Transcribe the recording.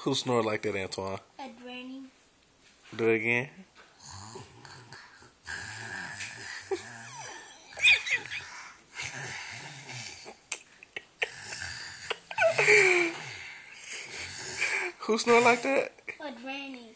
Who snore like that, Antoine? A granny. Do it again. Who snore like that? A granny.